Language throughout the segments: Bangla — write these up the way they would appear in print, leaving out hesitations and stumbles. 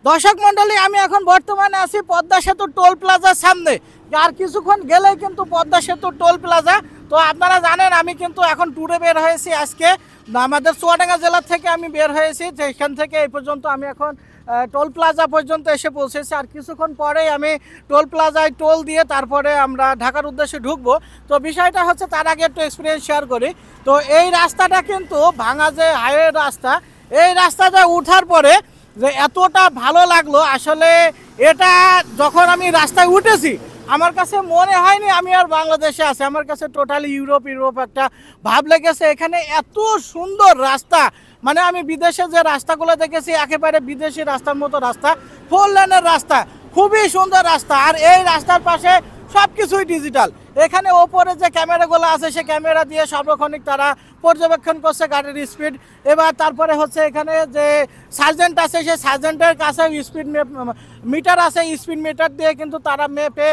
দর্শক মন্ডলী, আমি এখন বর্তমানে আছি পদ্মা সেতু টোল প্লাজার সামনে। আর কিছুক্ষণ গেলেই কিন্তু পদ্মা সেতু টোল প্লাজা। তো আপনারা জানেন আমি কিন্তু এখন ট্যুরে বের হয়েছি আজকে। আমাদের চুয়াডাঙ্গা জেলা থেকে আমি বের হয়েছি, যেখান থেকে এই পর্যন্ত আমি এখন টোল প্লাজা পর্যন্ত এসে পৌঁছেছি। আর কিছুক্ষণ পরেই আমি টোল প্লাজায় টোল দিয়ে তারপরে আমরা ঢাকার উদ্দেশ্যে ঢুকবো। তো বিষয়টা হচ্ছে, তার আগে একটু এক্সপিরিয়েন্স শেয়ার করি। তো এই রাস্তাটা কিন্তু ভাঙা যে হাইওয়ে রাস্তা, এই রাস্তাটা উঠার পরে যে এতটা ভালো লাগলো আসলে, এটা যখন আমি রাস্তায় উঠেছি আমার কাছে মনে হয়নি আমি আর বাংলাদেশে আছি। আমার কাছে টোটালি ইউরোপ একটা ভাব লেগেছে। এখানে এত সুন্দর রাস্তা, মানে আমি বিদেশে যে রাস্তাগুলো দেখেছি একেবারে বিদেশি রাস্তার মতো রাস্তা, 4 লেনের রাস্তা, খুবই সুন্দর রাস্তা। আর এই রাস্তার পাশে সব কিছুই ডিজিটাল। এখানে ওপরে যে ক্যামেরাগুলো আছে সে ক্যামেরা দিয়ে সার্বক্ষণিক তারা পর্যবেক্ষণ করছে গাড়ির স্পিড। এবার তারপরে হচ্ছে এখানে যে সার্জেন্ট আছে সেই সার্জেন্টের কাছে স্পিড মিটার আছে, স্পিড মিটার দিয়ে কিন্তু তারা মেপে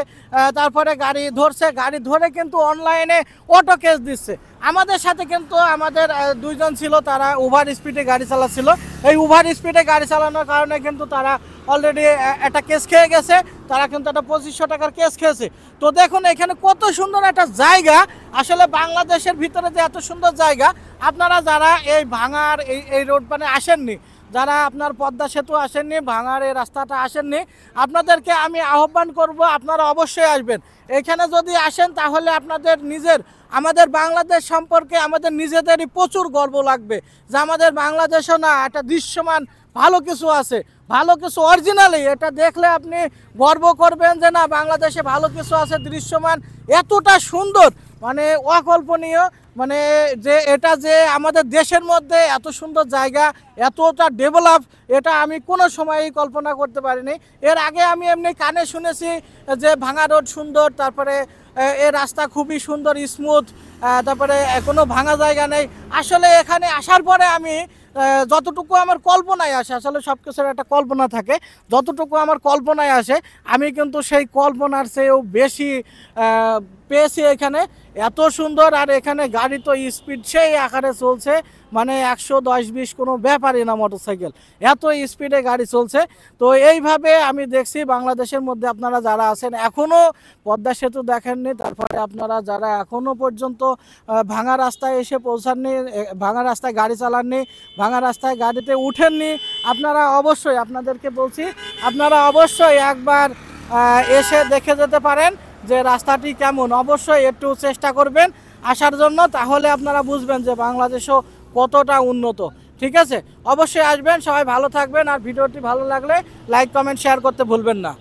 তারপরে গাড়ি ধরছে। গাড়ি ধরে কিন্তু অনলাইনে অটো কেস দিচ্ছে। আমাদের সাথে কিন্তু আমাদের দুইজন ছিল, তারা ওভার স্পিডে গাড়ি চালাচ্ছিল। এই ওভার স্পিডে গাড়ি চালানোর কারণে কিন্তু তারা অলরেডি একটা কেস খেয়ে গেছে। তারা কিন্তু একটা 2500 টাকার কেস খেয়েছে। তো দেখুন এখানে কত সুন্দর একটা জায়গা। আসলে বাংলাদেশের ভিতরে যে এত সুন্দর জায়গা, আপনারা যারা এই ভাঙার এই রোড মানে আসেননি, যারা আপনার পদ্মা সেতু আসেননি, ভাঙার এই রাস্তাটা আসেননি, আপনাদেরকে আমি আহ্বান করব আপনারা অবশ্যই আসবেন। এখানে যদি আসেন তাহলে আপনাদের নিজের, আমাদের বাংলাদেশ সম্পর্কে আমাদের নিজেদেরই প্রচুর গর্ব লাগবে যে আমাদের বাংলাদেশও না একটা দৃশ্যমান ভালো কিছু আছে, ভালো কিছু অরিজিনালি। এটা দেখলে আপনি গর্ব করবেন যে না, বাংলাদেশে ভালো কিছু আছে দৃশ্যমান, এতটা সুন্দর, মানে অকল্পনীয়। মানে যে এটা যে আমাদের দেশের মধ্যে এত সুন্দর জায়গা, এতটা ডেভেলপ, এটা আমি কোনো সময়ই কল্পনা করতে পারিনি। এর আগে আমি এমনি কানে শুনেছি যে ভাঙা রোড সুন্দর, তারপরে এই রাস্তা খুবই সুন্দর স্মুথ, তারপরে কোনো ভাঙা জায়গা নেই। আসলে এখানে আসার পরে আমি যতটুকু আমার কল্পনায় আসে, আসলে সব কিছুর একটা কল্পনা থাকে, যতটুকু আমার কল্পনায় আসে আমি কিন্তু সেই কল্পনার চেয়েও বেশি পেয়েছি এখানে। এত সুন্দর। আর এখানে গাড়ি তো স্পিড সেই আকারে চলছে, মানে 110-20 কোনো ব্যাপারই না মোটরসাইকেল, এত স্পিডে গাড়ি চলছে। তো এইভাবে আমি দেখছি বাংলাদেশের মধ্যে আপনারা যারা আছেন এখনও পদ্মা সেতু দেখেননি, তারপরে আপনারা যারা এখনও পর্যন্ত ভাঙা রাস্তায় এসে পৌঁছাননি, ভাঙা রাস্তায় গাড়ি চালাননি, ভাঙা রাস্তায় গাড়িতে উঠেননি, আপনারা অবশ্যই, আপনাদেরকে বলছি আপনারা অবশ্যই একবার এসে দেখে যেতে পারেন যে রাস্তাটি কেমন। অবশ্যই একটু চেষ্টা করবেন আসার জন্য, তাহলে আপনারা বুঝবেন যে বাংলাদেশও কতটা উন্নত। ঠিক আছে, অবশ্যই আসবেন। সবাই ভালো থাকবেন। আর ভিডিওটি ভালো লাগলে লাইক কমেন্ট শেয়ার করতে ভুলবেন না।